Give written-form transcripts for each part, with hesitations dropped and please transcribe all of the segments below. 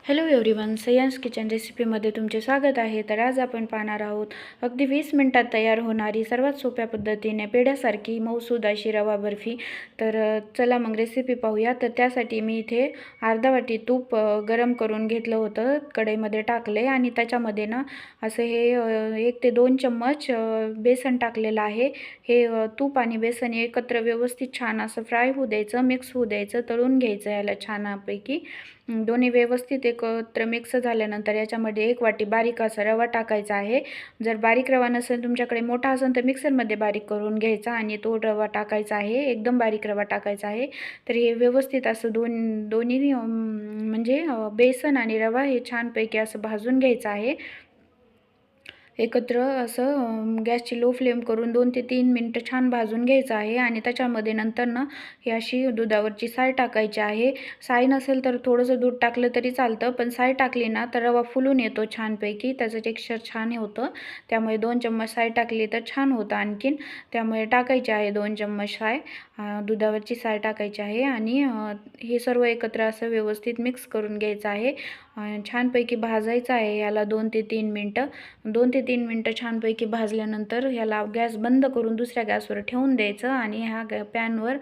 Hello everyone, science kitchen रेसिपीमध्ये तुमचे स्वागत आहे। तर आज आपण पाहणार आहोत अगदी 20 मिनिटात तयार होणारी सर्वात सोप्या पद्धतीने पेढ्यासारखी मऊसूद अशी रवा बर्फी। तर चला मग रेसिपी पाहूया। तर त्यासाठी मी इथे अर्धा वाटी तूप गरम करून घेतलं होतं, कढईमध्ये टाकले आणि त्याच्यामध्ये ना असं हे 1 ते 2 चम्मच बेसन टाकलेलं आहे। हे तूप आणि बेसन एकत्र व्यवस्थित छान असं फ्राय होऊ द्यायचं, मिक्स होऊ द्यायचं, तळून घ्यायचं याला छानपैकी। दोन्ही व्यवस्थित एकत्र मिक्स झाल्यानंतर याच्यामध्ये 1 वाटी बारीक असा रवा टाकायचा आहे। जर बारीक रवा नसेल तुमच्याकडे, मोठा असेल तर मिक्सरमध्ये बारीक करून घ्यायचा आणि तो रवा टाकायचा आहे, एकदम बारीक रवा टाकायचा आहे। तर हे व्यवस्थित असं दोन्ही म्हणजे बेसन आणि रवा हे छानपैकी असं भाजून घ्यायचं आहे एकत्र असं। गॅसची लो फ्लेम करून 2 ते 3 मिनिटं छान भाजून घ्यायचं आहे आणि त्याच्यामध्ये नंतर ना ही अशी दुधावरची साय टाकायची आहे। साय नसेल तर थोडंसं दूध टाकलं तरी चालतं, पण साय टाकली ना तर रवा फुलून येतो छानपैकी, त्याचं टेक्स्चर छान होतं। त्यामुळे 2 चम्मच साय टाकली तर छान होतं आणखीन, त्यामुळे टाकायची आहे 2 चम्मच साय, दुधावरची साय टाकायची आहे आणि हे सर्व एकत्र असं व्यवस्थित मिक्स करून घ्यायचं आहे। छानपैकी भाजायचं आहे याला 2 ते 3 मिनिटं। 2 ते 3 मिनिटं छानपैकी भाजल्यानंतर ह्याला गॅस बंद करून दुसऱ्या गॅसवर ठेवून द्यायचं आणि ह्या पॅनवर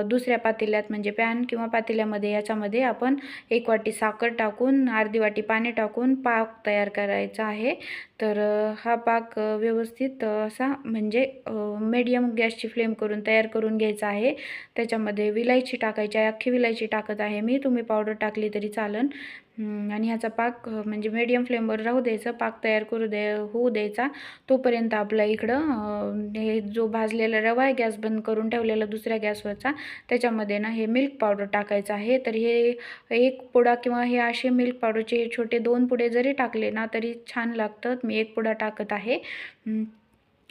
दुसऱ्या पातेल्यात म्हणजे पॅन किंवा पातेल्यामध्ये याच्यामध्ये आपण 1 वाटी साखर टाकून, अर्धी वाटी पाणी टाकून पाक तयार करायचा आहे। तर हा पाक व्यवस्थित असा म्हणजे मीडियम गॅसची फ्लेम करून तयार करून घ्यायचा आहे। त्याच्यामध्ये विलायची टाकायची आहे, अख्खी विलायची टाकत आहे मी, तुम्ही पावडर टाकली तरी चालेल। आणि ह्याचा पाक म्हणजे मीडियम फ्लेमवर राहू द्यायचं, पाक तयार होऊ द्यायचा। तोपर्यंत आपला इकडं हे जो भाजलेला रवा आहे गॅस बंद करून ठेवलेला दुसऱ्या गॅसवरचा, त्याच्यामध्ये ना हे मिल्क पावडर टाकायचं आहे। तर हे 1 पुडा किंवा हे असे मिल्क पावडरचे छोटे 2 पुडे जरी टाकले ना तरी छान लागतं। मी 1 पुडा टाकत आहे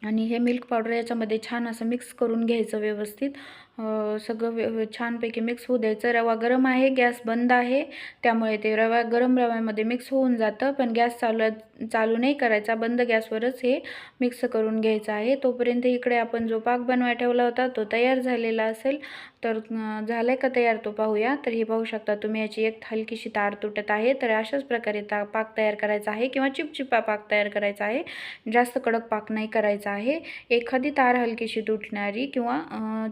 आणि हे मिल्क पावडर याच्यामध्ये छान असं मिक्स करून घ्यायचं व्यवस्थित। सगळं छानपैकी मिक्स होऊ द्यायचं। रवा गरम आहे, गॅस बंद आहे, त्यामुळे ते गरम रव्यामध्ये मिक्स होऊन जातं, पण गॅस चालू नाही करायचा, बंद गॅसवरच हे मिक्स करून घ्यायचं आहे। तोपर्यंत इकडे आपण जो पाक बनवायला ठेवला होता तो तयार झालेला असेल, तर झालाय का तयार तो पाहूया। तर हे पाहू शकता तुम्ही, याची एक हलकीशी तार तुटत आहे। तर अशाच प्रकारे पाक तयार करायचा आहे किंवा चिपचिपा पाक तयार करायचा आहे, जास्त कडक पाक नाही करायचा आहे। एखादी तार हलकीशी तुटणारी किंवा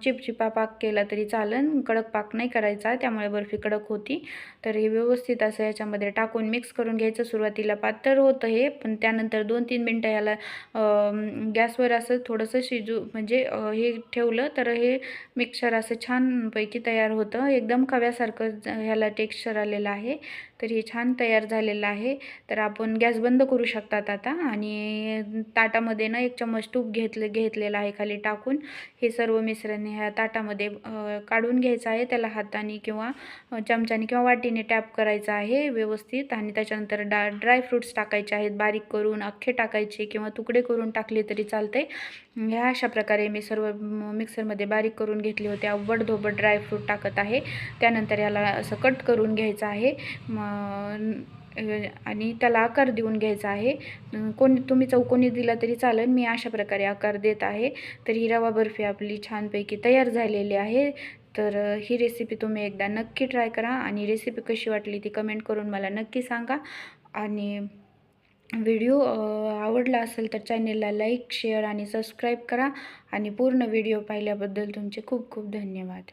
चिपचिपा पाक केला तरी चालेल, कडक पाक नाही करायचा, त्यामुळे बर्फी कडक होती। तर हे व्यवस्थित असं याच्यामध्ये टाकून मिक्स करून घ्यायचं। सुरुवातीला पातळ होतं हे, पण त्यानंतर 2-3 मिनिटं याला गॅसवर असं थोडंसं म्हणजे हे ठेवलं तर हे मिक्सचर असं छानपैकी तयार होतं, एकदम खव्यासारखं ह्याला टेक्स्चर आलेलं आहे। तर हे छान तयार झालेलं आहे। तर आपण गॅस बंद करू शकतात आता आणि ताटामध्ये ना 1 चम्मच तूप घेतलेलं आहे खाली टाकून, हे सर्व मिश्रण ह्या ताटामध्ये काढून घ्यायचं आहे। त्याला हाताने किंवा चमच्याने किंवा वाटीने टॅप करायचं आहे व्यवस्थित आणि त्याच्यानंतर ड्रायफ्रूट्स टाकायचे आहेत, बारीक करून अख्खे टाकायचे किंवा तुकडे करून टाकले तरी चालते। ह्या अशा प्रकारे मी सर्व मिक्सरमध्ये बारीक करून घेतले होते, अव्वडधोबड ड्रायफ्रूट टाकत आहे। त्यानंतर याला असं कट करून घ्यायचं आहे आणि त्याला आकार देऊन घ्यायचा आहे। तुम्ही चौकोनी दिला तरी चालेल, मी अशा प्रकारे आकार देत आहे। तर ही रवा बर्फी आपली छानपैकी तयार झालेली आहे। तर ही रेसिपी तुम्ही एकदा नक्की ट्राय करा आणि रेसिपी कशी वाटली ती कमेंट करून मला नक्की सांगा। आणि व्हिडिओ आवडला असेल तर चॅनेलला लाईक, शेअर आणि सबस्क्राईब करा आणि पूर्ण व्हिडिओ पाहिल्याबद्दल तुमचे खूप खूप धन्यवाद।